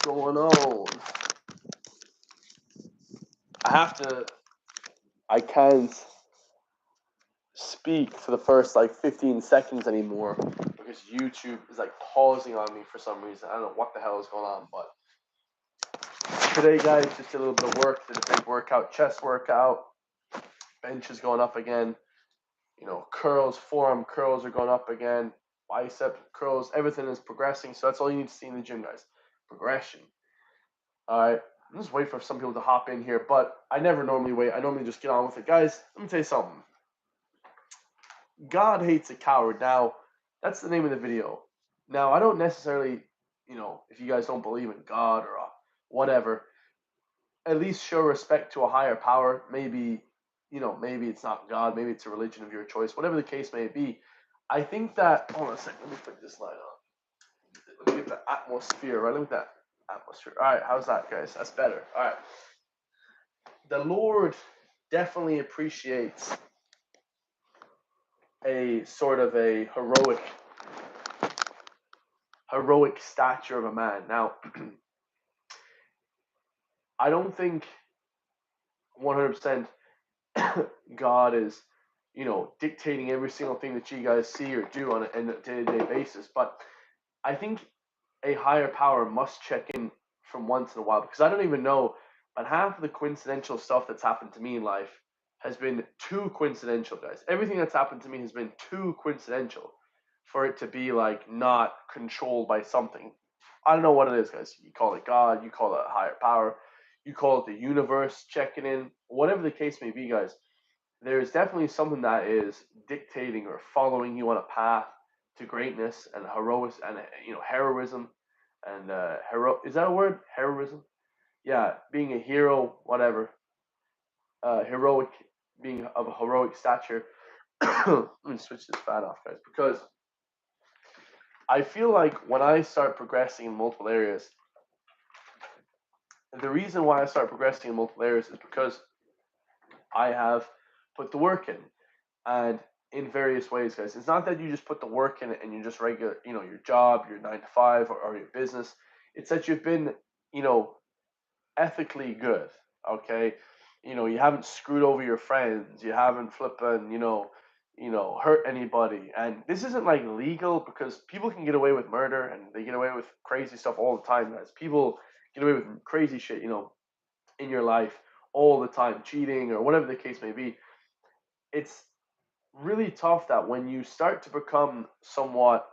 going on? I can't speak for the first like 15 seconds anymore because YouTube is like pausing on me for some reason. I don't know what the hell is going on, but today, guys, just a little bit of work, did a big workout, chest workout, bench is going up again, curls, forearm curls are going up again, bicep curls, everything is progressing. So that's all you need to see in the gym, guys. Progression. All right. I'm just waiting for some people to hop in here, but I never normally wait. I normally just get on with it. Guys, let me tell you something. God hates a coward. Now, that's the name of the video. Now, I don't necessarily, if you guys don't believe in God or whatever, at least show respect to a higher power. Maybe, maybe it's not God, maybe it's a religion of your choice, whatever the case may be. I think that, hold on a second, let me put this light on. Let me get the atmosphere, right? Look at that atmosphere. All right, how's that, guys? That's better. All right. The Lord definitely appreciates a sort of a heroic stature of a man. Now, I don't think 100% God is, dictating every single thing that you guys see or do on a day-to-day basis, but I think a higher power must check in from once in a while, because I don't even know, but half of the coincidental stuff that's happened to me in life has been too coincidental, guys. Everything that's happened to me has been too coincidental for it to be like not controlled by something. I don't know what it is, guys. You call it God, you call it a higher power, you call it the universe checking in, whatever the case may be, guys. There is definitely something that is dictating or following you on a path to greatness and heroic and heroism and is that a word? Heroism? Yeah, being a hero, whatever. Heroic, being of a heroic stature. Let me switch this fan off, guys, because I feel like when I start progressing in multiple areas, the reason why I start progressing in multiple areas is because I have put the work in, and in various ways, guys. It's not that you just put the work in and you just regular, your job, your 9 to 5, or your business. It's that you've been, you know, ethically good. Okay, you haven't screwed over your friends. You haven't flipping, hurt anybody. And this isn't like legal, because people can get away with murder and they get away with crazy stuff all the time, guys. People get away with crazy shit, in your life all the time, cheating or whatever the case may be. It's really tough that when you start to become somewhat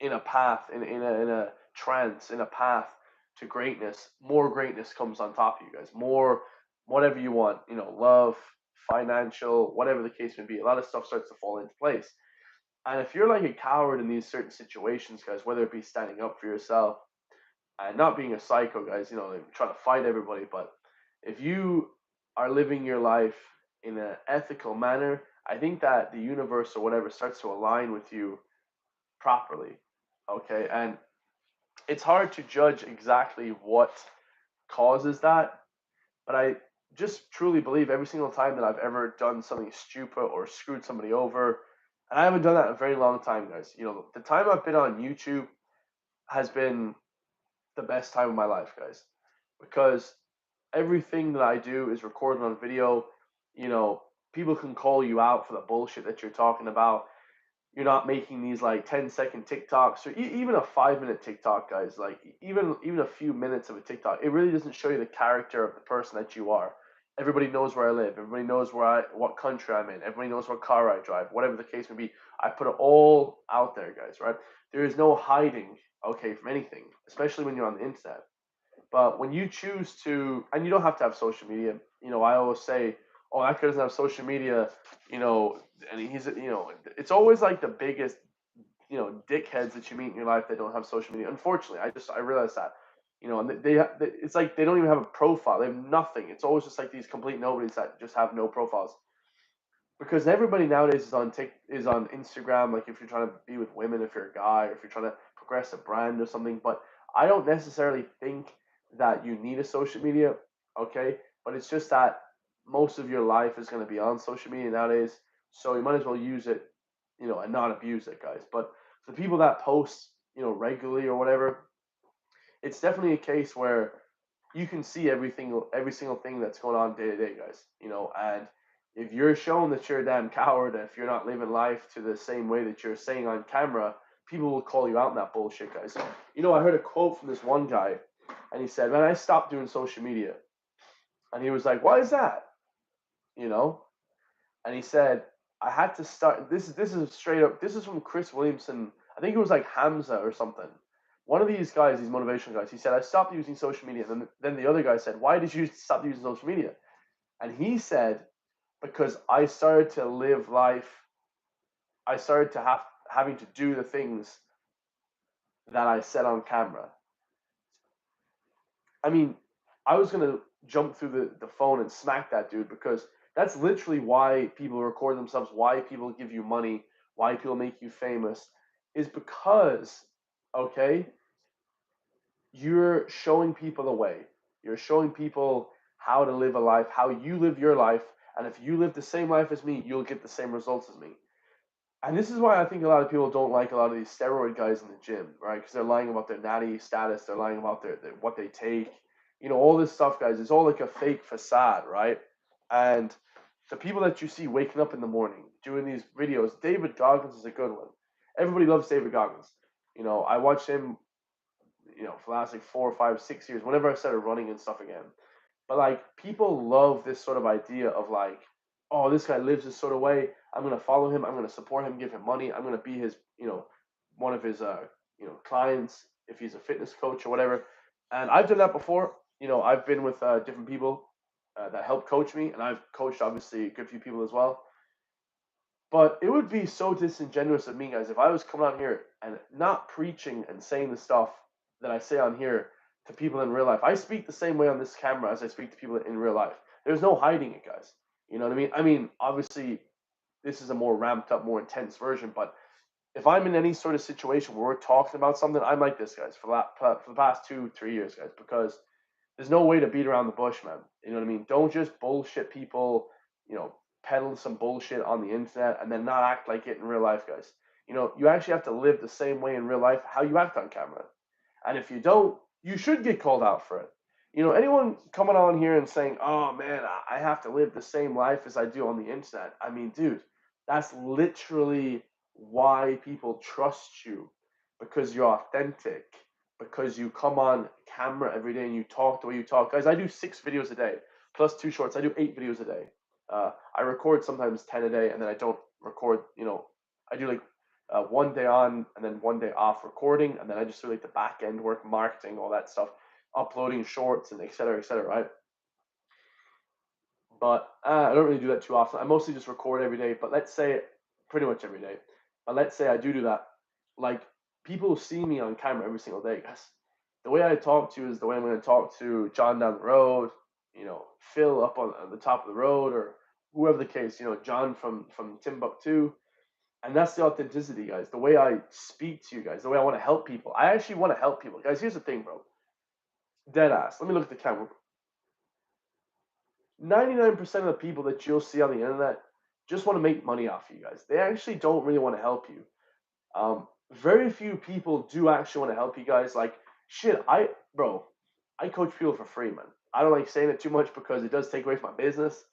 in a path, in a trance, in a path to greatness, more greatness comes on top of you, guys. More, whatever you want, love, financial, whatever the case may be. A lot of stuff starts to fall into place. And if you're like a coward in these certain situations, guys, whether it be standing up for yourself and not being a psycho, guys, like trying to fight everybody, but if you are living your life in an ethical manner, I think that the universe or whatever starts to align with you properly. Okay, and it's hard to judge exactly what causes that, but I just truly believe every single time that I've ever done something stupid or screwed somebody over, and I haven't done that in a very long time, guys. The time I've been on YouTube has been the best time of my life, guys, because everything that I do is recorded on video. You know, People can call you out for the bullshit that you're talking about. You're not making these like 10-second TikToks or even a 5 minute TikTok, guys. Like even a few minutes of a TikTok, it really doesn't show you the character of the person that you are. Everybody knows where I live. Everybody knows what country I'm in. Everybody knows what car I drive. Whatever the case may be, I put it all out there, guys. Right? There is no hiding, okay, from anything, especially when you're on the internet. But when you choose to, and you don't have to have social media. I always say, "Oh, that guy doesn't have social media," you know, and it's always like the biggest, dickheads that you meet in your life that don't have social media. Unfortunately, I realize that, and it's like they don't even have a profile. They have nothing. It's always just like these complete nobodies that just have no profiles, because everybody nowadays is on Instagram. Like if you're trying to be with women, if you're a guy, or if you're trying to progress a brand or something. But I don't necessarily think that you need a social media, okay? But it's just that most of your life is going to be on social media nowadays, so you might as well use it, and not abuse it, guys. But the people that post, regularly or whatever, it's definitely a case where you can see every single thing that's going on day to day, guys. And if you're showing that you're a damn coward, and if you're not living life to the same way that you're saying on camera, people will call you out on that bullshit, guys. I heard a quote from this one guy, and he said, "Man, I stopped doing social media," and he was like, "Why is that?" You know, and he said, "I had to start." This is straight up. This is from Chris Williamson. I think it was like Hamza or something. One of these guys, these motivational guys, he said, "I stopped using social media." And then the other guy said, "Why did you stop using social media?" And he said, "Because I started to live life. I started to having to do the things that I said on camera." I mean, I was gonna jump through the phone and smack that dude, because that's literally why people record themselves, why people give you money, why people make you famous, is because, okay, you're showing people the way. You're showing people how to live a life, how you live your life, and if you live the same life as me, you'll get the same results as me. And this is why I think a lot of people don't like a lot of these steroid guys in the gym, right? Because they're lying about their natty status, they're lying about their what they take, all this stuff, guys. It's all like a fake facade, right? And the people that you see waking up in the morning doing these videos, David Goggins is a good one. Everybody loves David Goggins. I watched him, for the last like 4, 5, 6 years, whenever I started running and stuff again. But like people love this sort of idea of like, oh, this guy lives this sort of way. I'm gonna follow him. I'm gonna support him, give him money. I'm gonna be his, one of his, clients if he's a fitness coach or whatever. And I've done that before. I've been with different people that help coach me, and I've coached obviously a good few people as well. But it would be so disingenuous of me, guys, if I was coming on here and not preaching and saying the stuff that I say on here to people in real life. I speak the same way on this camera as I speak to people in real life. There's no hiding it, guys. You know what I mean? I mean, obviously, this is a more ramped up, more intense version, but if I'm in any sort of situation where we're talking about something, I'm like this, guys, for the past 2, 3 years, guys, because there's no way to beat around the bush, man. You know what I mean? Don't just bullshit people, you know, peddle some bullshit on the internet and then not act like it in real life, guys. You actually have to live the same way in real life how you act on camera. And if you don't, you should get called out for it. Anyone coming on here and saying, "Oh man, I have to live the same life as I do on the internet." I mean, dude, that's literally why people trust you, because you're authentic, because you come on camera every day and you talk the way you talk. Guys, I do 6 videos a day plus 2 shorts. I do 8 videos a day. I record sometimes 10 a day, and then I don't record. I do like one day on and then one day off recording, and then I just do like the back end work, marketing, all that stuff, uploading shorts and et cetera, right? But I don't really do that too often. I mostly just record every day. But let's say pretty much every day. But let's say I do that. Like people see me on camera every single day, guys. The way I talk to you is the way I'm going to talk to John down the road. Phil up on the top of the road, or whoever the case. John from Timbuktu. And that's the authenticity, guys. The way I speak to you guys, the way I want to help people. I actually want to help people. Guys, here's the thing, bro. Dead ass. Let me look at the camera. 99% of the people that you'll see on the internet just want to make money off you guys. They actually don't really want to help you. Very few people do actually want to help you guys. Like, shit, bro, I coach people for free, man. I don't like saying it too much because it does take away from my business.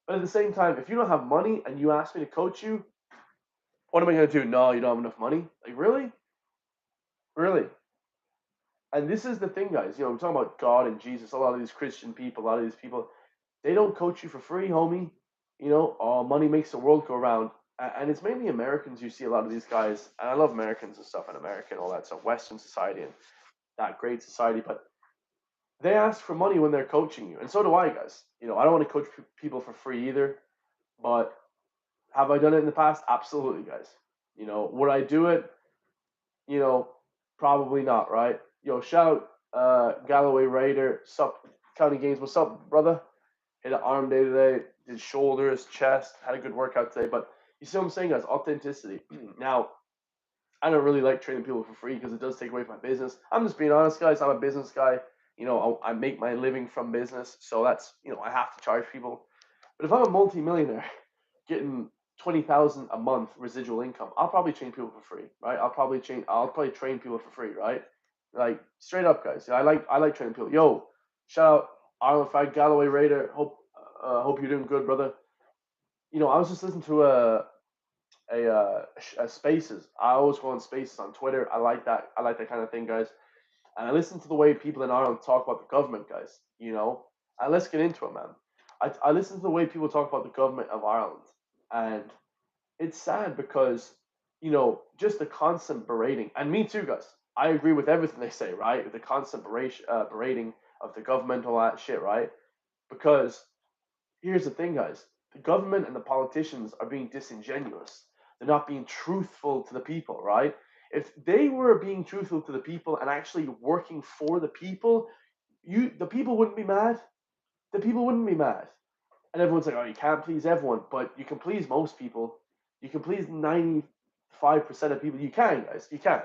But at the same time, if you don't have money and you ask me to coach you, what am I going to do? No, you don't have enough money? Like, really? Really? And this is the thing, guys. I'm talking about God and Jesus. A lot of these Christian people, a lot of these people, they don't coach you for free, homie. Oh, money makes the world go round. And it's mainly Americans you see a lot of these guys. And I love Americans and stuff, and America and all that stuff, Western society and that great society. But they ask for money when they're coaching you. And so do I, guys. I don't want to coach people for free either. But have I done it in the past? Absolutely, guys. Would I do it? You know, Probably not, right? Yo, shout Galloway Raider, sup County Games, what's up, brother? Hit an arm day today, did shoulders, chest, had a good workout today. But you see what I'm saying, guys? Authenticity. Now, I don't really like training people for free because it does take away from my business. I'm just being honest, guys. I'm a business guy. I make my living from business, so that's I have to charge people. But if I'm a multi-millionaire getting 20,000 a month residual income, I'll probably train people for free, right? I'll probably train people for free, right? Like straight up, guys. I like training people. Yo, shout out Ireland Fag Galloway Raider. Hope you're doing good, brother. I was just listening to a Spaces. I always go on Spaces on Twitter. I like that. I like that kind of thing, guys. And I listen to the way people in Ireland talk about the government, guys. And let's get into it, man. I listen to the way people talk about the government of Ireland, and it's sad because just the constant berating, and me too, guys. I agree with everything they say, right? The constant berating of the government, all that shit, right? Because here's the thing, guys: the government and the politicians are being disingenuous. They're not being truthful to the people, right? If they were being truthful to the people and actually working for the people, the people wouldn't be mad. The people wouldn't be mad. And everyone's like, oh, you can't please everyone, but you can please most people. You can please 95% of people. You can, guys. You can.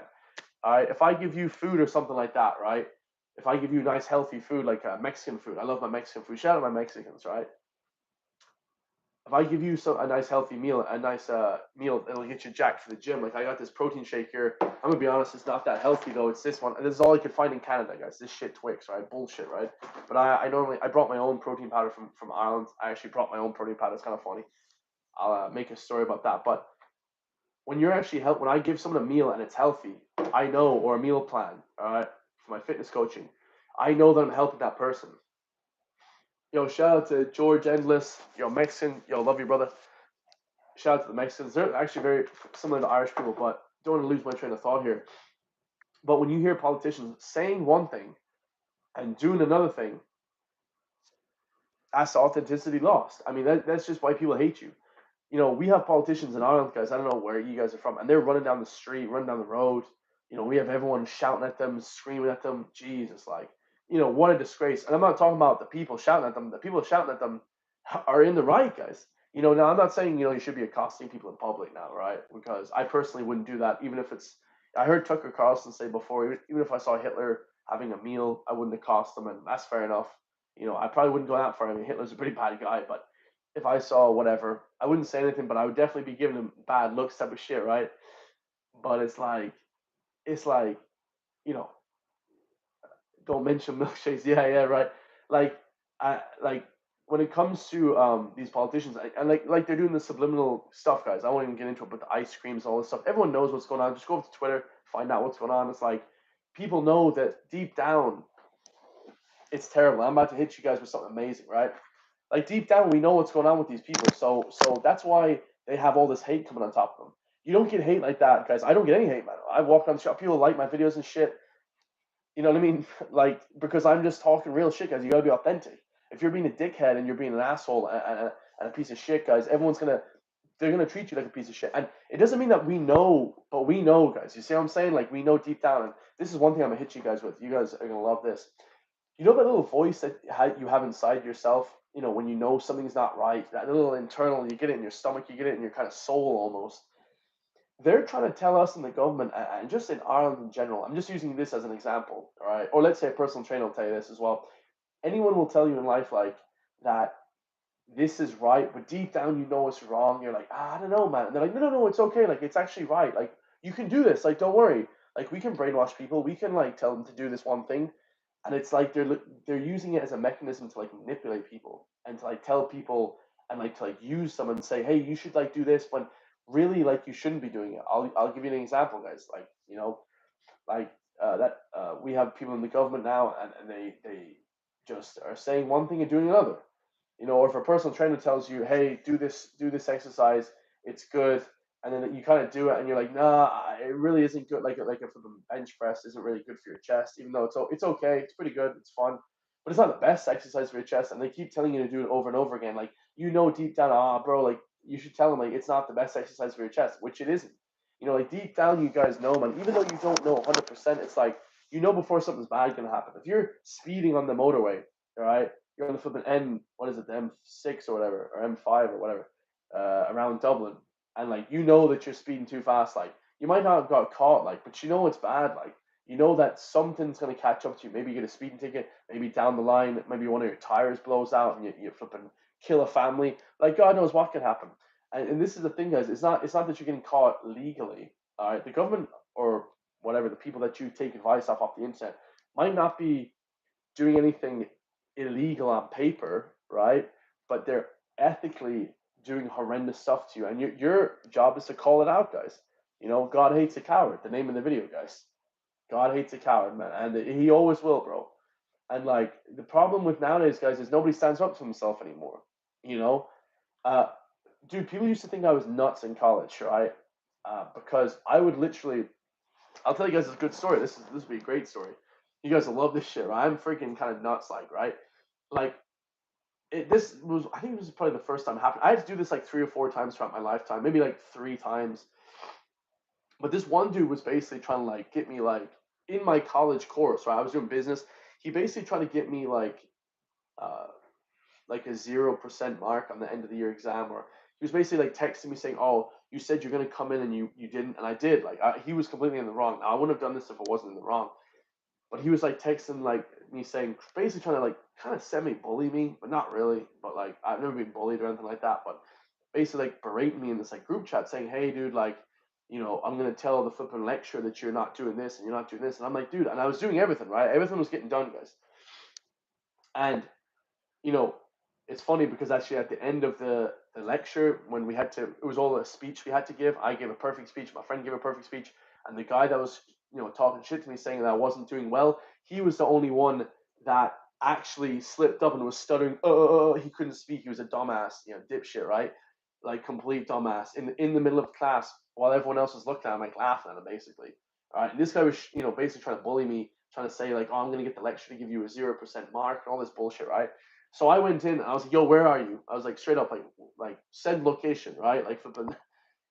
All right. If I give you food or something like that, right? If I give you nice, healthy food like Mexican food, I love my Mexican food. Shout out my Mexicans, right? If I give you a nice healthy meal, a nice meal that'll get you jacked for the gym, like I got this protein shake here. I'm gonna be honest, it's not that healthy though. It's this one. This is all I could find in Canada, guys. This shit Twix, right? Bullshit, right? But I brought my own protein powder from Ireland. I actually brought my own protein powder. It's kind of funny. I'll make a story about that. But when I give someone a meal and it's healthy, I know, or a meal plan, all right, for my fitness coaching, I know that I'm helping that person. Yo, shout out to George Endless. Yo, Mexican. Yo, love you, brother. Shout out to the Mexicans. They're actually very similar to Irish people, but don't want to lose my train of thought here. But when you hear politicians saying one thing and doing another thing, that's authenticity lost. I mean, that's just why people hate you. We have politicians in Ireland, guys. I don't know where you guys are from, and they're running down the street, running down the road. We have everyone shouting at them, screaming at them. Jesus, like, what a disgrace. And I'm not talking about the people shouting at them. The people shouting at them are in the right, guys. Now I'm not saying you should be accosting people in public now, right? Because I personally wouldn't do that, even if it's. I heard Tucker Carlson say before, even if I saw Hitler having a meal, I wouldn't accost him, and that's fair enough. I probably wouldn't go that far. I mean, Hitler's a pretty bad guy, but if I saw whatever, I wouldn't say anything, but I would definitely be giving him bad looks type of shit, right? But it's like, you know, don't mention milkshakes. Yeah, yeah, right. Like, like when it comes to these politicians, and like they're doing the subliminal stuff, guys. I won't even get into it, but the ice creams, all this stuff. Everyone knows what's going on. Just go up to Twitter, find out what's going on. It's like people know that deep down it's terrible. I'm about to hit you guys with something amazing, right? Like deep down, we know what's going on with these people. So that's why they have all this hate coming on top of them. You don't get hate like that, guys. I don't get any hate, man. I walk on the shop, people like my videos and shit. You know what I mean? Like because I'm just talking real shit, guys. You gotta be authentic. If you're being a dickhead and you're being an asshole and a piece of shit, guys, they're gonna treat you like a piece of shit. And it doesn't mean that we know, but we know, guys. You see what I'm saying? Like we know deep down. And this is one thing I'm gonna hit you guys with. You guys are gonna love this. You know that little voice that you have inside yourself, when you know something's not right, that little internal, you get it in your stomach, you get it in your kind of soul almost. They're trying to tell us in the government and just in Ireland in general. I'm just using this as an example, all right? Or let's say a personal trainer will tell you this as well. Anyone will tell you in life like that this is right, but deep down you know it's wrong. You're like, I don't know, man. And they're like, no, no, no, it's okay. Like it's actually right. Like you can do this. Like don't worry. Like we can brainwash people. We can like tell them to do this one thing, and it's like they're using it as a mechanism to like manipulate people and to like tell people and like to like use someone and say, hey, you should like do this when really like you shouldn't be doing it. I'll give you an example, guys. Like like that we have people in the government now, and they just are saying one thing and doing another. Or if a personal trainer tells you, "Hey, do this exercise, it's good," and then you kind of do it, and you're like, "Nah, it really isn't good." Like if the bench press isn't really good for your chest, even though it's okay, it's pretty good, it's fun, but it's not the best exercise for your chest. And they keep telling you to do it over and over again, like deep down, bro, like you should tell them like it's not the best exercise for your chest, which it isn't. Like deep down, you guys know, man. Even though you don't know 100%, it's like before something's bad gonna happen. If you're speeding on the motorway, all right, you're on the flipping what is it, the M6 or whatever, or M5 or whatever, around Dublin, and like that you're speeding too fast, like you might not have got caught, like, but it's bad, like that something's gonna catch up to you. Maybe you get a speeding ticket, maybe down the line, maybe one of your tires blows out and you flipping kill a family. Like God knows what can happen. And this is the thing, guys. It's not that you're getting caught legally. All right, the government or whatever, the people that you take advice off the internet might not be doing anything illegal on paper, right? But they're ethically doing horrendous stuff to you, and your job is to call it out, guys. You know, God hates a coward. The name of the video, guys. God hates a coward, man, and he always will, bro. And like the problem with nowadays, guys, is nobody stands up to himself anymore. You know, uh, dude, people used to think I was nuts in college, right? Because I would literally, I'll tell you guys a good story. This would be a great story. You guys will love this shit, right? I'm freaking kind of nuts, like, right? Like, this was, I think this was probably the first time it happened. I had to do this like 3 or 4 times throughout my lifetime, maybe like 3 times. But this one dude was basically trying to like get me like in my college course, right? I was doing business. He basically tried to get me uh, like a 0% mark on the end of the year exam, or he was basically like texting me saying, "Oh, you said you're gonna come in and you didn't," and I did. Like he was completely in the wrong. Now, I wouldn't have done this if I wasn't in the wrong. But he was like texting like me saying, basically trying to like kind of semi bully me, but not really. But like I've never been bullied or anything like that. But basically like berating me in this like group chat saying, "Hey, dude, like." I'm gonna tell the flipping lecturer that you're not doing this and you're not doing this, and I'm like, dude, and I was doing everything right. Everything was getting done, guys. And you know, it's funny because actually at the end of the lecture, when we had to, it was all a speech we had to give. I gave a perfect speech. My friend gave a perfect speech, and the guy that was, talking shit to me, saying that I wasn't doing well, he was the only one that actually slipped up and was stuttering. He couldn't speak. He was a dumbass, dipshit, right? Like complete dumbass in the middle of class while everyone else was looking at him, like laughing at him, basically. All right, and this guy was, basically trying to bully me, trying to say like, "Oh, I'm gonna get the lecture to give you a 0% mark," and all this bullshit, right? So I went in and I was like, "Yo, where are you?" I was like, straight up, like said location, right? Like flipping,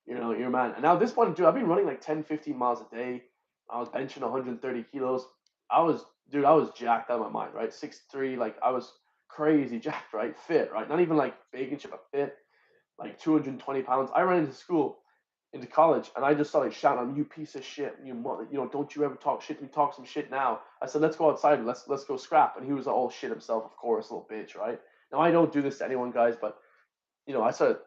your man. And now at this point, dude, I've been running like 10, 15 miles a day. I was benching 130 kilos. Dude, I was jacked out of my mind, right? 6'3", like I was crazy jacked, right? Fit, right? Not even like big and shit, but fit, like 220 pounds. I ran into school, into college, and I just started shouting on, "You piece of shit, don't you ever talk shit to me, talk some shit now." I said, "Let's go outside and let's go scrap." And he was all shit himself, of course, little bitch, right? Now I don't do this to anyone, guys, but I started,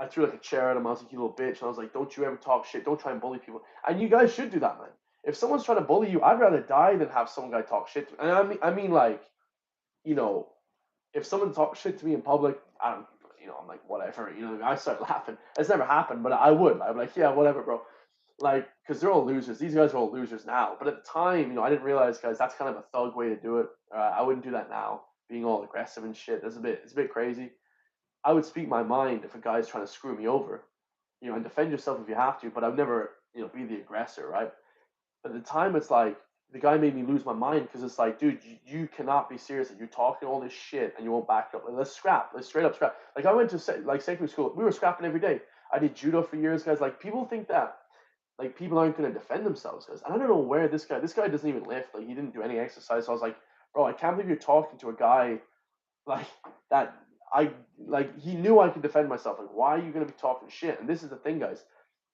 I threw like a chair at him. I was like, "You little bitch," and I was like, "Don't you ever talk shit, don't try and bully people." And you guys should do that, man. If someone's trying to bully you, I'd rather die than have some guy talk shit to me. And I mean like, you know, if someone talks shit to me in public, I don't, I'm like, whatever, I start laughing. It's never happened, but I would. I'm like, yeah, whatever, bro. Like, because they're all losers. These guys are all losers now. But at the time, I didn't realize, guys, that's kind of a thug way to do it. I wouldn't do that now, being all aggressive and shit. It's a bit crazy. I would speak my mind if a guy's trying to screw me over, and defend yourself if you have to. But I'd never, be the aggressor, right? At the time, it's like the guy made me lose my mind because it's like, dude, you cannot be serious. You're talking all this shit and you won't back it up. Like, let's scrap. Let's straight up scrap. Like I went to secondary school. We were scrapping every day. I did judo for years, guys. Like people think that like people aren't going to defend themselves, guys. And I don't know where this guy doesn't even lift. Like he didn't do any exercise. So I was like, bro, I can't believe you're talking to a guy like that. I like he knew I could defend myself. Like why are you going to be talking shit? And this is the thing, guys.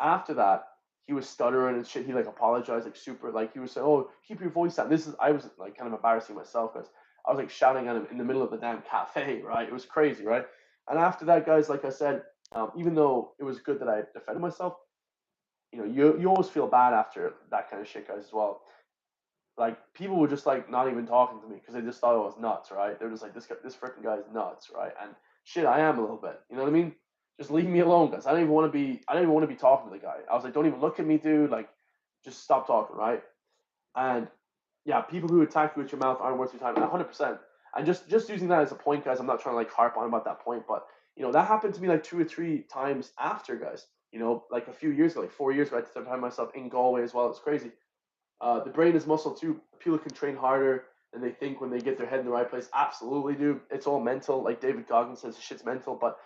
After that, he was stuttering and shit. He like apologized, like super, like he was saying, "Oh, keep your voice down." I was like kind of embarrassing myself because I was like shouting at him in the middle of the damn cafe, right? It was crazy, right? And after that, guys, like I said, even though it was good that I defended myself, you always feel bad after that kind of shit, guys, as well. Like people were just like not even talking to me because they just thought I was nuts, right? They're just like this freaking guy's nuts, right? And shit, I am a little bit. You know what I mean? Just leave me alone, guys. I don't even want to be talking to the guy. I was like, don't even look at me, dude. Like, just stop talking, right? And yeah, people who attack you with your mouth aren't worth your time, 100%. And just using that as a point, guys. I'm not trying to like harp on about that point, but that happened to me like 2 or 3 times after, guys. Like a few years ago, like 4 years ago, I had to find myself in Galway as well. It's crazy. The brain is muscle too. People can train harder than they think when they get their head in the right place. Absolutely, dude. It's all mental. Like David Goggins says, shit's mental. But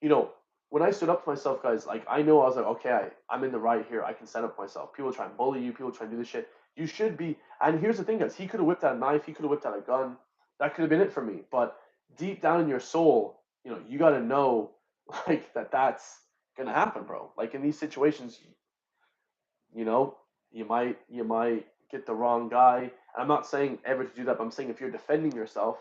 you know, when I stood up for myself, guys, like I know I was like, okay, I'm in the right here. I can stand up for myself. People try and bully you. People try and do this shit. You should be. And here's the thing, guys. He could have whipped out a knife. He could have whipped out a gun. That could have been it for me. But deep down in your soul, you got to know, like that's gonna happen, bro. Like in these situations, you know, you might get the wrong guy. I'm not saying ever to do that, but I'm saying if you're defending yourself,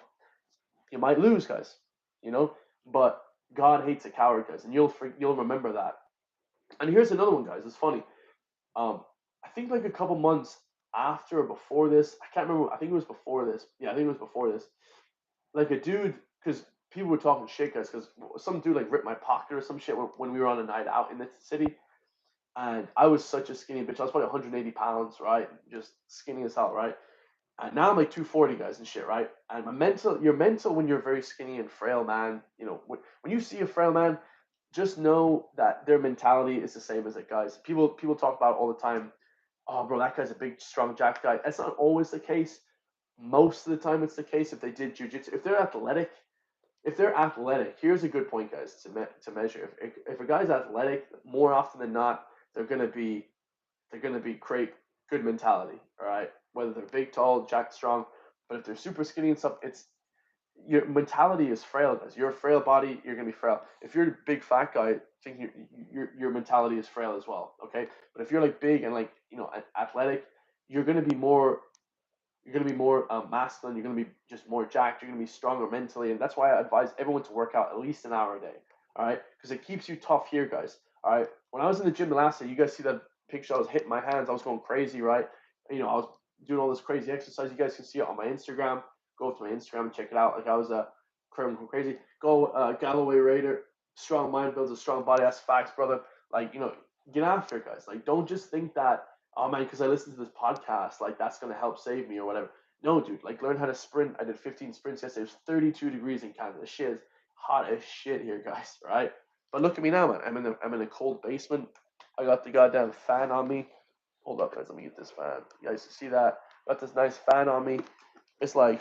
you might lose, guys. You know, but God hates a coward, guys, and you'll remember that. And here's another one, guys. It's funny. Um, I think like a couple months after or before this, I can't remember. I think it was before this. Yeah, I think it was before this. Like a dude, because people were talking shit, guys, because some dude like ripped my pocket or some shit when we were on a night out in the city, and I was such a skinny bitch. I was probably 180 pounds, right? Just skinny as hell, right? And now I'm like 240 guys and shit, right? And my mental, your mental when you're very skinny and frail, man. You know, when you see a frail man, just know that their mentality is the same as it, guys. People talk about it all the time. Oh, bro, that guy's a big, strong jack guy. That's not always the case. Most of the time, it's the case if they did jujitsu. If they're athletic, here's a good point, guys, to measure. If a guy's athletic, more often than not, they're gonna be create good mentality. All right, whether they're big, tall, jack, strong. But if they're super skinny and stuff, it's your mentality is frail, guys. You're a frail body, you're gonna be frail. If you're a big fat guy, think your mentality is frail as well. Okay, but if you're like big and like athletic, you're gonna be more masculine. You're gonna be just more jacked. You're gonna be stronger mentally, and that's why I advise everyone to work out at least an hour a day. All right, because it keeps you tough here, guys. All right, when I was in the gym the last day, you guys see that picture? I was hitting my hands. I was going crazy, right? I was doing all this crazy exercise. You guys can see it on my Instagram. Go to my Instagram and check it out. Like I was crazy. Go Galloway Raider. Strong mind builds a strong body. That's facts, brother. Like get after it, guys. Like don't just think that, oh man, because I listened to this podcast, like that's gonna help save me or whatever. No, dude, like learn how to sprint. I did 15 sprints yesterday. It was 32 degrees in Canada. Shit is hot as shit here, guys. Right? But look at me now, man. I'm in a cold basement. I got the goddamn fan on me. Hold up, guys. Let me get this fan. You guys see that? Got this nice fan on me. It's like,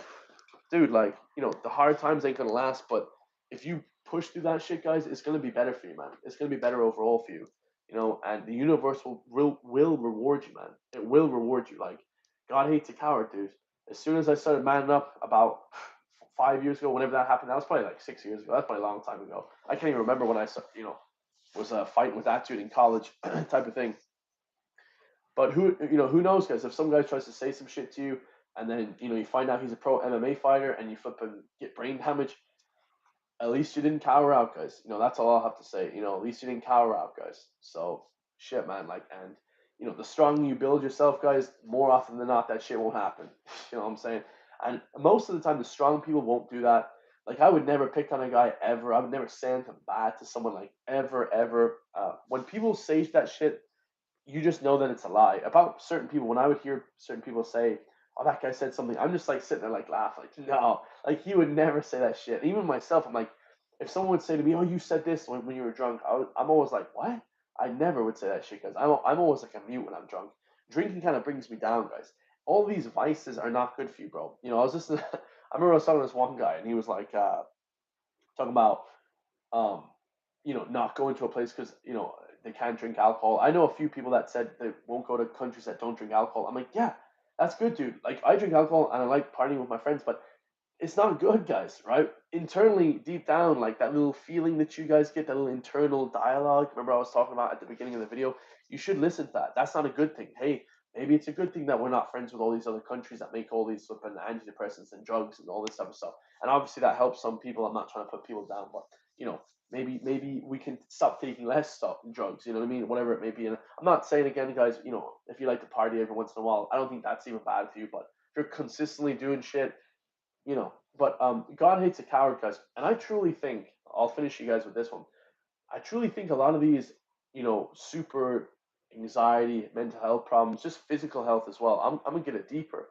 dude, like the hard times ain't gonna last, but if you push through that shit, guys, it's gonna be better for you, man. It's gonna be better overall for you. And the universe will reward you, man. It will reward you. Like God hates a coward, dude. As soon as I started manning up about 5 years ago, whenever that happened, that was probably like 6 years ago. That's probably a long time ago. I can't even remember when I was fighting with that dude in college, type of thing. But who knows, guys? If some guy tries to say some shit to you, and then you find out he's a pro MMA fighter, and you flip and get brain damage, at least you didn't cower out, guys. That's all I'll have to say. At least you didn't cower out, guys. So shit, man. Like, and the stronger you build yourself, guys, more often than not, that shit won't happen. You know what I'm saying? And most of the time, the strong people won't do that. Like, I would never pick on a guy ever. I would never say anything bad to someone, like ever, ever. When people say that shit, you just know that it's a lie about certain people. When I would hear certain people say, "Oh, that guy said something," I'm just like sitting there like laughing, like no, like he would never say that shit. Even myself, I'm like, if someone would say to me, "Oh, you said this when you were drunk," I'm always like, "What?" I never would say that shit because I'm always like a mute when I'm drunk. Drinking kind of brings me down, guys. All these vices are not good for you, bro. I was just I remember I was talking to this one guy and he was like talking about um, not going to a place because they can't drink alcohol. I know a few people that said they won't go to countries that don't drink alcohol. I'm like, yeah, that's good, dude. Like I drink alcohol and I like partying with my friends, but it's not good, guys. Right? Internally, deep down, like that little feeling that you guys get, that little internal dialogue. Remember, I was talking about at the beginning of the video. You should listen to that. That's not a good thing. Hey, maybe it's a good thing that we're not friends with all these other countries that make all these flipping antidepressants and drugs and all this type of stuff. And obviously that helps some people. I'm not trying to put people down, but maybe we can stop taking less stuff and drugs. You know what I mean? Whatever it may be. And I'm not saying again, guys. If you like to party every once in a while, I don't think that's even bad for you. But if you're consistently doing shit, But God hates a coward, guys. And I truly think I'll finish you guys with this one. I truly think a lot of these, super anxiety, mental health problems, just physical health as well. I'm gonna get it deeper.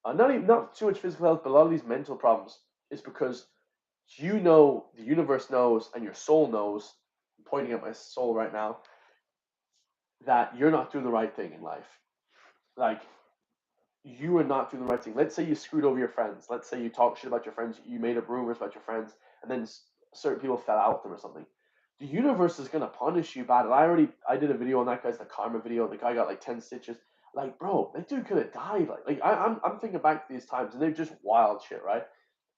Not too much physical health, but a lot of these mental problems is because the universe knows, and your soul knows. I'm pointing at my soul right now that you're not doing the right thing in life. Like you are not doing the right thing. Let's say you screwed over your friends. Let's say you talk shit about your friends. You made up rumors about your friends, and then certain people fell out with them or something. The universe is gonna punish you bad. And I did a video on that guy's the karma video. The guy got like 10 stitches. Like, bro, that dude could have died. I'm thinking back to these times, and they're just wild shit, right?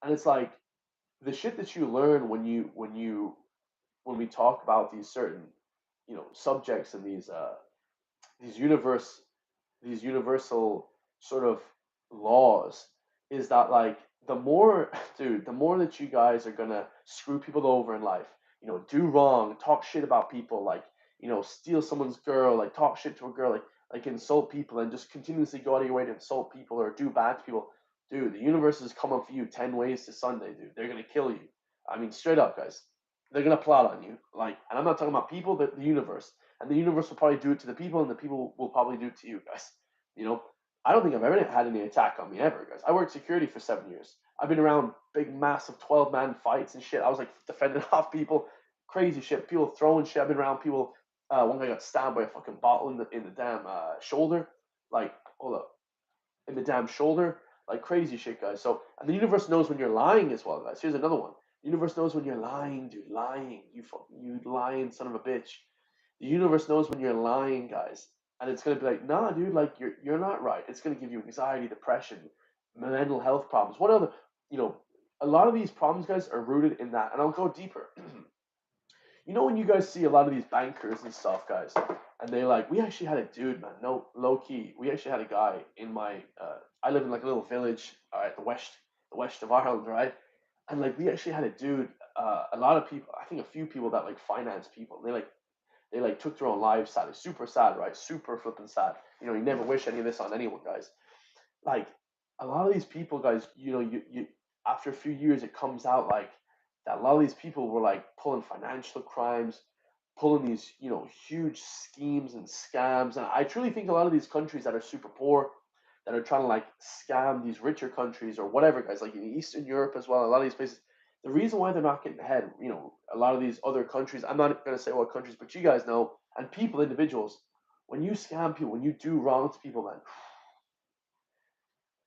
And it's like the shit that you learn when we talk about these certain subjects and these universe these universal sort of laws is that like the more dude the more that you guys are gonna screw people over in life, do wrong, talk shit about people, like steal someone's girl, like talk shit to a girl, like like insult people and just continuously go out of your way to insult people or do bad to people, dude, the universe is coming for you 10 ways to Sunday, dude. They're gonna kill you. I mean, straight up, guys. They're gonna plot on you. Like, and I'm not talking about people, but the universe. And the universe will probably do it to the people, and the people will probably do it to you, guys. You know, I don't think I've ever had any attack on me ever, guys. I worked security for 7 years. I've been around big, massive 12-man fights and shit. I was like defending off people, crazy shit. People throwing shit. I've been around people. One guy got stabbed by a fucking bottle in the damn shoulder. Like, hold up, in the damn shoulder. Like crazy shit, guys. So, and the universe knows when you're lying as well, guys. Here's another one. The universe knows when you're lying, dude. Lying, you lying son of a bitch. The universe knows when you're lying, guys, and it's gonna be like, nah, dude, like you're not right. It's gonna give you anxiety, depression, mental health problems. What other, you know, a lot of these problems, guys, are rooted in that. And I'll go deeper. You know when you guys see a lot of these bankers and stuff, guys, and they like, we actually had a dude, man, no low key. We actually had a guy in my. I live in like a little village, at the west of Ireland, right? And like we actually had a dude. A lot of people, I think a few people that like finance people, they like took their own lives. Sad, it's super sad, right? Super flipping sad. You know, you never wish any of this on anyone, guys. Like a lot of these people, guys, you know, you after a few years, it comes out like that a lot of these people were like pulling financial crimes, pulling these, you know, huge schemes and scams. And I truly think a lot of these countries that are super poor, that are trying to like scam these richer countries or whatever, guys, like in Eastern Europe as well, a lot of these places, the reason why they're not getting ahead, you know, a lot of these other countries, I'm not going to say what countries, but you guys know, and people, individuals, when you scam people, when you do wrong to people, man,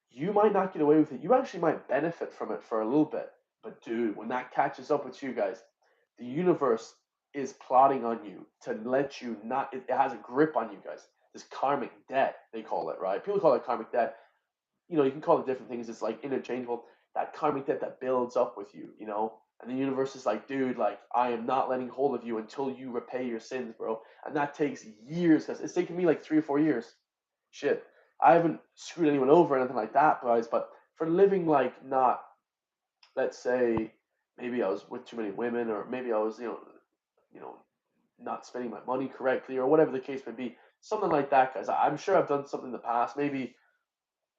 you might not get away with it. You actually might benefit from it for a little bit. But dude, when that catches up with you guys, the universe is plotting on you to let you not, it has a grip on you guys. This karmic debt, they call it, right? People call it karmic debt. You know, you can call it different things. It's like interchangeable. That karmic debt that builds up with you, you know? And the universe is like, dude, like, I am not letting hold of you until you repay your sins, bro. And that takes years, because it's taken me like 3 or 4 years. Shit. I haven't screwed anyone over or anything like that, guys, but for living like not, let's say, maybe I was with too many women, or maybe I was, you know, not spending my money correctly, or whatever the case may be, something like that, guys. I'm sure I've done something in the past, maybe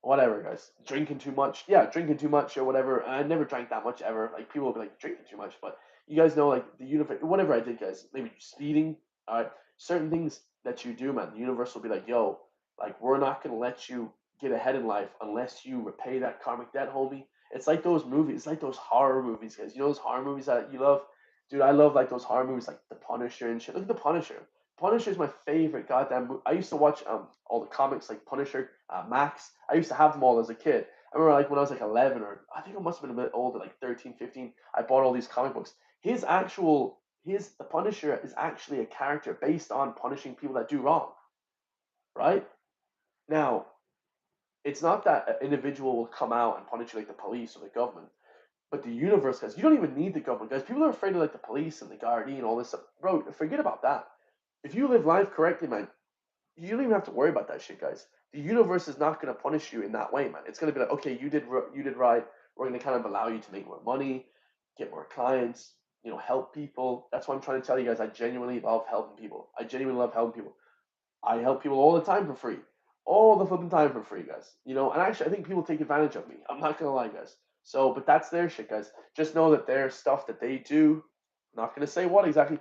whatever, guys. Drinking too much, yeah, drinking too much or whatever. I never drank that much ever. Like people will be like drinking too much, but you guys know, like the universe, whatever I did, guys. Maybe speeding. All right, certain things that you do, man. The universe will be like, yo, like we're not gonna let you get ahead in life unless you repay that karmic debt, homie. It's like those movies. It's like those horror movies, guys. You know those horror movies that you love, dude. I love like those horror movies, like The Punisher and shit. Look at The Punisher. Punisher is my favorite goddamn movie. I used to watch all the comics like Punisher, Max. I used to have them all as a kid. I remember like when I was like 11, or I think I must have been a bit older, like 13, 15. I bought all these comic books. The Punisher is actually a character based on punishing people that do wrong, right? Now, it's not that an individual will come out and punish you like the police or the government, but the universe, guys. You don't even need the government, guys. People are afraid of like the police and the Gardaí and all this stuff. Bro, forget about that. If you live life correctly, man, you don't even have to worry about that shit, guys. The universe is not going to punish you in that way, man. It's going to be like, okay, you did right. We're going to kind of allow you to make more money, get more clients, you know, help people. That's why I'm trying to tell you guys. I genuinely love helping people. I genuinely love helping people. I help people all the time for free, all the flipping time for free, guys. You know, and actually, I think people take advantage of me. I'm not gonna lie, guys. So, but that's their shit, guys. Just know that their stuff that they do. I'm not gonna say what exactly,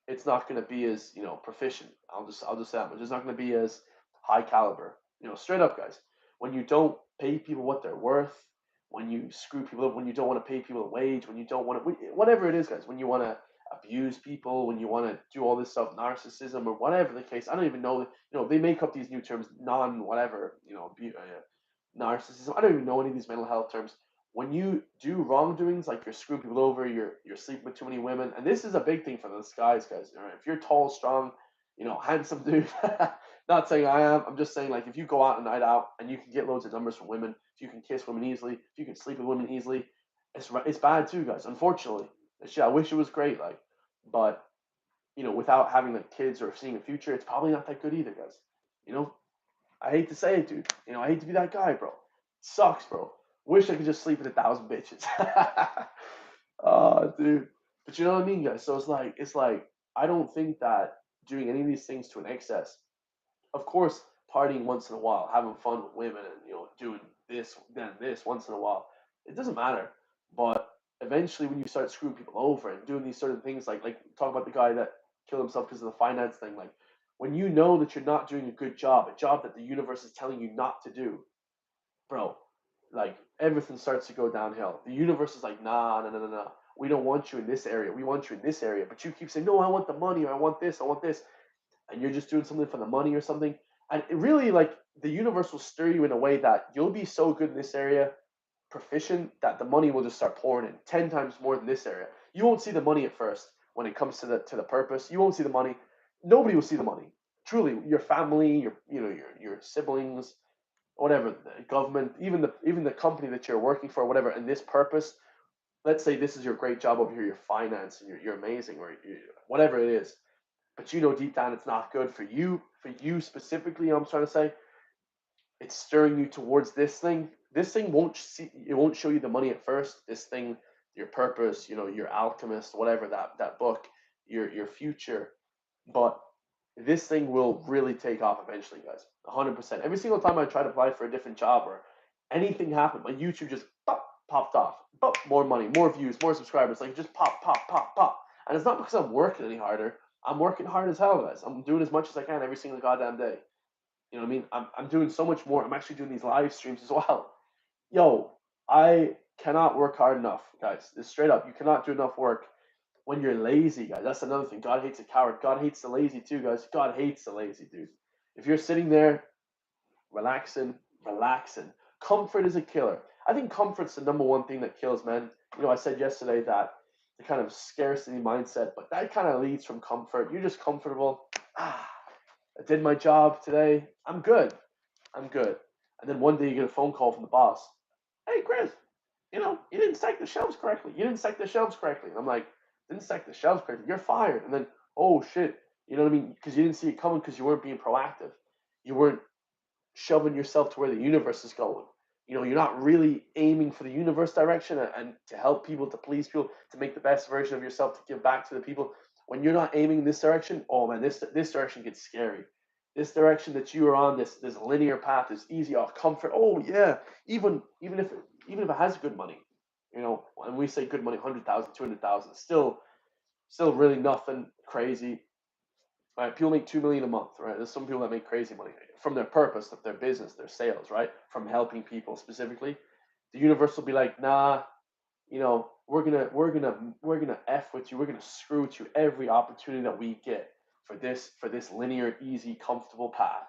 it's not going to be as, you know, proficient. I'll just say that, but it's not going to be as high caliber. You know, straight up, guys. When you don't pay people what they're worth, when you screw people up, when you don't want to pay people a wage, when you don't want to, whatever it is, guys. When you want to abuse people, when you want to do all this stuff, narcissism or whatever the case. I don't even know. You know, they make up these new terms, non whatever. You know, narcissism. I don't even know any of these mental health terms. When you do wrongdoings, like you're screwing people over, you're sleeping with too many women, and this is a big thing for those guys. All right? If you're tall, strong, you know, handsome dude, not saying I am. I'm just saying, like, if you go out a night out and you can get loads of numbers from women, if you can kiss women easily, if you can sleep with women easily, it's bad too, guys. Unfortunately, shit, I wish it was great, like, but you know, without having like kids or seeing a future, it's probably not that good either, guys. You know, I hate to say it, dude. You know, I hate to be that guy, bro. It sucks, bro. Wish I could just sleep with 1,000 bitches. Oh, dude. But you know what I mean, guys. So it's like I don't think that doing any of these things to an excess. of course, partying once in a while, having fun with women, and doing this, then this once in a while, it doesn't matter. But eventually, when you start screwing people over and doing these certain things, like talk about the guy that killed himself because of the finance thing, like when you know that you're not doing a good job, a job that the universe is telling you not to do, bro, like everything starts to go downhill. The universe is like, nah, no, no, no, no. We don't want you in this area. We want you in this area. But you keep saying, no, I want the money, or I want this, I want this, and you're just doing something for the money or something. And it really, like, the universe will stir you in a way that you'll be so good in this area, proficient, that the money will just start pouring in 10 times more than this area. You won't see the money at first when it comes to the purpose. You won't see the money. Nobody will see the money. Truly, your family, your siblings, whatever, the government, even the company that you're working for, whatever, and this purpose. Let's say this is your great job over here, your finance, and you're amazing, or whatever it is, but you know deep down it's not good for you specifically. I'm trying to say it's stirring you towards this thing. This thing won't see, it won't show you the money at first. This thing, your purpose, your alchemist, whatever, that book, your future, but this thing will really take off eventually, guys. 100%. Every single time I try to apply for a different job or anything happened, my YouTube just popped off. More money, more views, more subscribers. Like just pop, pop, pop, pop. And it's not because I'm working any harder. I'm working hard as hell, guys. I'm doing as much as I can every single goddamn day. You know what I mean? I'm doing so much more. I'm actually doing these live streams as well. Yo, I cannot work hard enough, guys. It's straight up. You cannot do enough work when you're lazy, guys. That's another thing. God hates a coward. God hates the lazy too, guys. God hates the lazy, dude. If you're sitting there relaxing, relaxing, comfort is a killer. I think comfort's the number one thing that kills men. I said yesterday that the kind of scarcity mindset, but that kind of leads from comfort. You're just comfortable. I did my job today. I'm good. I'm good. And then one day you get a phone call from the boss. Hey, Chris, you didn't stack the shelves correctly. You didn't stack the shelves correctly. And I'm like, didn't stack the shelves correctly. You're fired. And then, oh shit, you know what I mean? Because you didn't see it coming because you weren't being proactive. You weren't shoving yourself to where the universe is going. You're not really aiming for the universe direction and to help people, to please people, to make the best version of yourself, to give back to the people. When you're not aiming in this direction, oh man, this direction gets scary. This direction that you are on, this linear path, is easy, comfort. Oh yeah, even if it has good money, when we say good money, 100,000, 200,000, still really nothing crazy. Right? People make 2 million a month, right? There's some people that make crazy money from their purpose of their business, their sales, right? From helping people specifically. The universe will be like, nah, we're gonna f with you. We're gonna screw with you every opportunity that we get for this linear, easy, comfortable path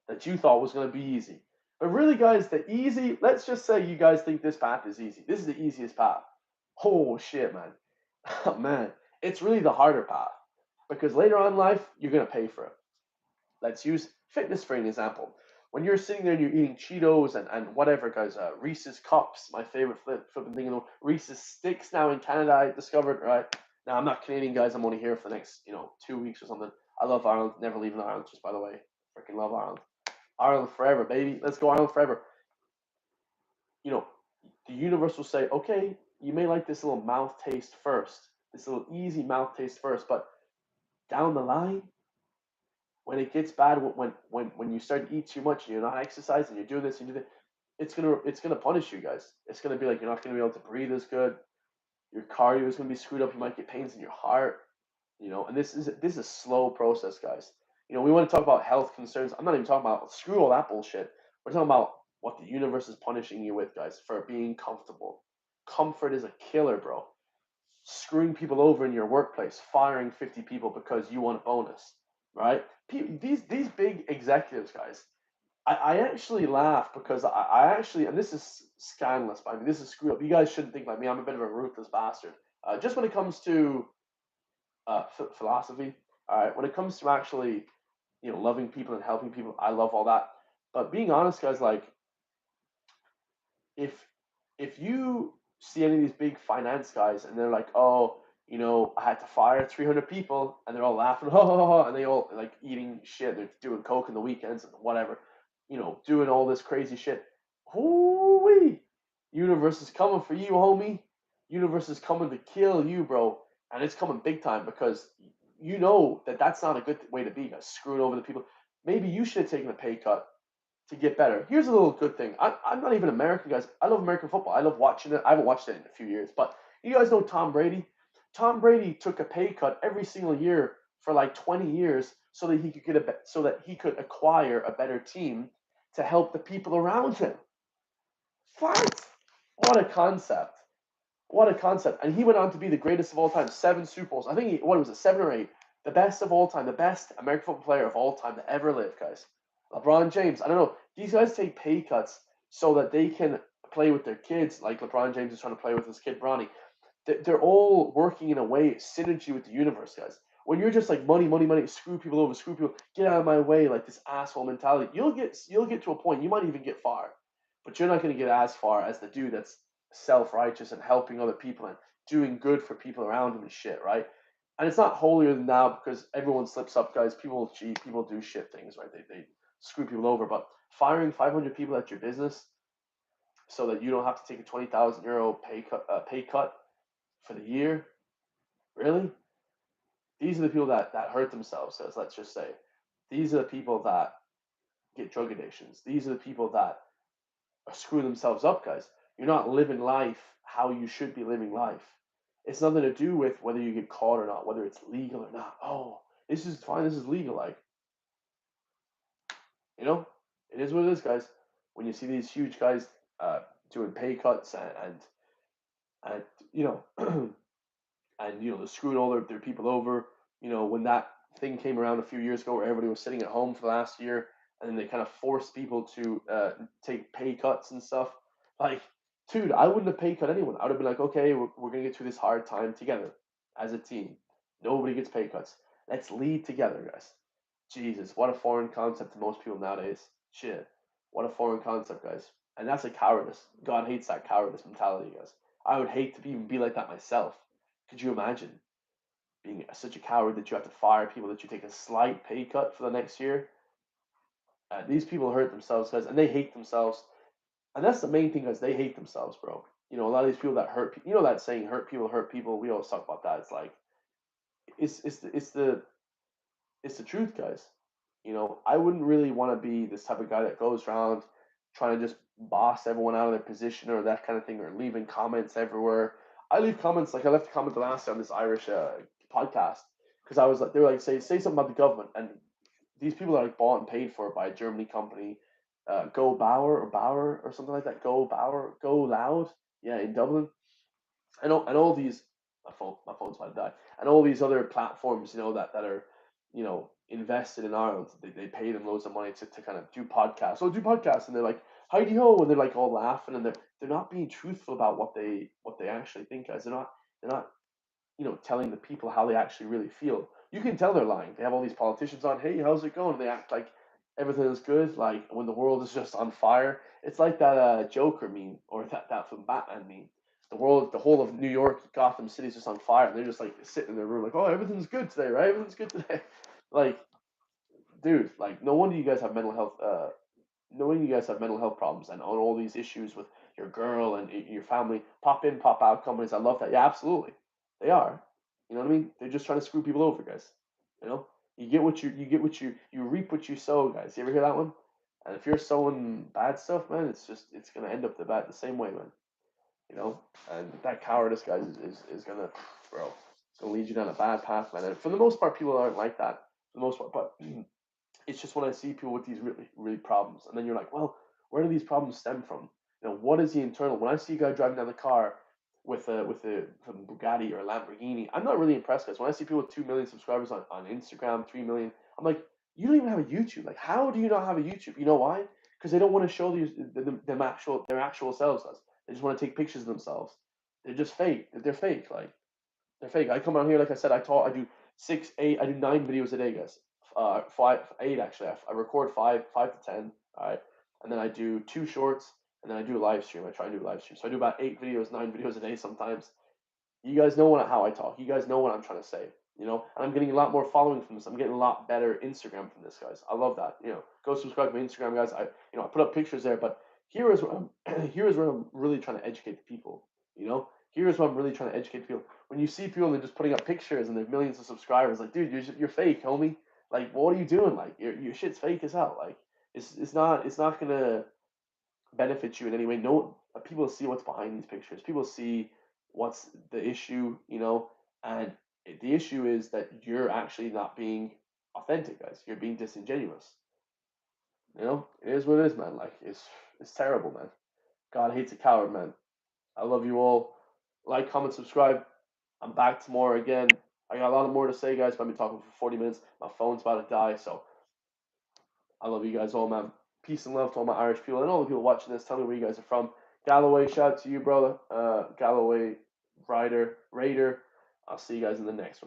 that you thought was gonna be easy. But really, guys, the easy. Let's just say you guys think this path is easy. This is the easiest path. Oh shit, man. Man, it's really the harder path because later on in life you're gonna pay for it. Let's use fitness for an example. When you're sitting there and you're eating Cheetos and whatever, guys, Reese's Cups, my favorite flipping thing in the world. Reese's Sticks now in Canada, I discovered, right? Now, I'm not Canadian, guys. I'm only here for the next, 2 weeks or something. I love Ireland. Never leaving Ireland, just by the way. Freaking love Ireland. Ireland forever, baby. Let's go Ireland forever. You know, the universe will say, okay, you may like this little mouth taste first, this little easy mouth taste first, but down the line, when it gets bad, when you start to eat too much and you're not exercising, you're doing this, you do that, it's gonna punish you, guys. It's gonna be like you're not gonna be able to breathe as good. Your cardio is gonna be screwed up. You might get pains in your heart. And this is a slow process, guys. We want to talk about health concerns. I'm not even talking about screw all that bullshit. We're talking about what the universe is punishing you with, guys, for being comfortable. Comfort is a killer, bro. Screwing people over in your workplace, firing 50 people because you want a bonus, right? These big executives, guys, I actually laugh because I actually, and this is scandalous by me, this is screwed up. You guys shouldn't think like me. I'm a bit of a ruthless bastard. Just when it comes to philosophy, all right, when it comes to actually, loving people and helping people, I love all that. But being honest, guys, like if if you see any of these big finance guys and they're like, oh, I had to fire 300 people, and they're all laughing, ho, ho, ho, and they all like eating shit, they're doing coke in the weekends and whatever, doing all this crazy shit. Hoo-wee! Universe is coming for you, homie. Universe is coming to kill you, bro, and it's coming big time because you know that that's not a good way to be, guys. Screwing over the people. maybe you should have taken a pay cut to get better. Here's a little good thing. I'm not even American, guys. I love American football. I love watching it. I haven't watched it in a few years, but you guys know Tom Brady. Tom Brady took a pay cut every single year for like 20 years so that he could so that he could acquire a better team to help the people around him. What? What a concept! What a concept! And he went on to be the greatest of all time. 7 Super Bowls. I think what was it, 7 or 8? The best of all time, the best American football player of all time to ever live, guys. LeBron James. I don't know. These guys take pay cuts so that they can play with their kids, like LeBron James is trying to play with his kid Bronny. They're all working in a way synergy with the universe, guys. When you're just like money, money, money, screw people over, screw people, get out of my way, like this asshole mentality, you'll get to a point. You might even get far, but you're not going to get as far as the dude that's self-righteous and helping other people and doing good for people around him and shit, right? And it's not holier than thou because everyone slips up, guys. People cheat, people do shit things, right? They screw people over. But firing 500 people at your business so that you don't have to take a 20,000 euro pay cut for the year, really? These are the people that hurt themselves. As let's just say, these are the people that get drug addictions. These are the people that screw themselves up, guys. You're not living life how you should be living life. It's nothing to do with whether you get caught or not, whether it's legal or not. Oh, this is fine. This is legal. Like, you know, it is what it is, guys. When you see these huge guys doing pay cuts and you know and they're screwing all their people over. When that thing came around a few years ago where everybody was sitting at home for the last year, and then they kind of forced people to take pay cuts and stuff. Like, dude, I wouldn't have pay cut anyone. I would have been like, okay, we're gonna get through this hard time together as a team. Nobody gets pay cuts. Let's lead together, guys. Jesus, what a foreign concept to most people nowadays. Shit, what a foreign concept, guys. And that's a cowardice. God hates that cowardice mentality, guys. I would hate to even be like that myself. Could you imagine being such a coward that you have to fire people, that you take a slight pay cut for the next year? These people hurt themselves, guys, and they hate themselves. And that's the main thing, guys. They hate themselves, bro. A lot of these people that hurt people, that saying, hurt people, hurt people. We always talk about that. It's like, it's the truth, guys. I wouldn't really want to be this type of guy that goes around trying to just boss everyone out of their position or that kind of thing, or leaving comments everywhere. I leave comments, like I left a comment the last time on this Irish podcast, because I was like, they were like, say something about the government, and these people are like bought and paid for by a Germany company, Go Bauer or something like that. Go Bauer, Go Loud, yeah, in Dublin. And all these, my phone's about to die, and all these other platforms, that are, invested in Ireland. They pay them loads of money to kind of do podcasts. So do podcasts, and they're like Heidi Ho, and they're like all laughing, and they're not being truthful about what they actually think, guys. They're not telling the people how they actually really feel. You can tell they're lying. They have all these politicians on. Hey, how's it going? They act like everything is good. Like when the world is just on fire. It's like that Joker meme, or that from Batman meme. The whole of New York, Gotham City is just on fire, and they're just like sitting in their room, like, oh, everything's good today, right? Everything's good today. Like, dude, like, no wonder you guys have mental health. Knowing you guys have mental health problems and on all these issues with your girl and your family, pop in, pop out companies. I love that. Yeah, absolutely, they are. You know what I mean? They're just trying to screw people over, guys. You know, you reap what you sow, guys. You ever hear that one? And if you're sowing bad stuff, man, it's gonna end up the same way, man. And that cowardice, guys, is gonna, bro, it's gonna lead you down a bad path, man. And for the most part, people aren't like that for the most part, but it's just when I see people with these really, really problems, and then you're like, well, where do these problems stem from? What is the internal? When I see a guy driving down the car with a from Bugatti or a Lamborghini, I'm not really impressed, guys. When I see people with 2 million subscribers on Instagram, 3 million, I'm like, you don't even have a YouTube. Like, how do you not have a YouTube? You know why? Because they don't want to show their actual selves. Us. They just want to take pictures of themselves. They're just fake. They're fake. Like, they're fake. I come out here, like I said, I do 6, 8, I do 9 videos a day, guys. 5, 8 actually. I record 5 to 10. All right, and then I do 2 shorts, and then I do a live stream. I try and do a live stream. So I do about 8 videos, 9 videos a day sometimes. You guys know how I talk. You guys know what I'm trying to say. And I'm getting a lot more following from this. I'm getting a lot better Instagram from this, guys. I love that. Go subscribe to my Instagram, guys. I put up pictures there, but here is where here is where I'm really trying to educate the people. Here is what I'm really trying to educate people. When you see people, they're just putting up pictures and they have millions of subscribers, like, dude, you're fake, homie. Like, what are you doing? Like, your shit's fake as hell. Like, it's not gonna benefit you in any way. No, people see what's behind these pictures. People see what's the issue, and the issue is that you're actually not being authentic, guys. You're being disingenuous. It is what it is, man. Like, it's terrible, man. God hates a coward, man. I love you all. Like, comment, subscribe. I'm back tomorrow again. I got a lot more to say, guys. I've been talking for 40 minutes. My phone's about to die, so I love you guys all, man. Peace and love to all my Irish people and all the people watching this. Tell me where you guys are from. Galloway, shout out to you, brother. Galloway Raider. I'll see you guys in the next one.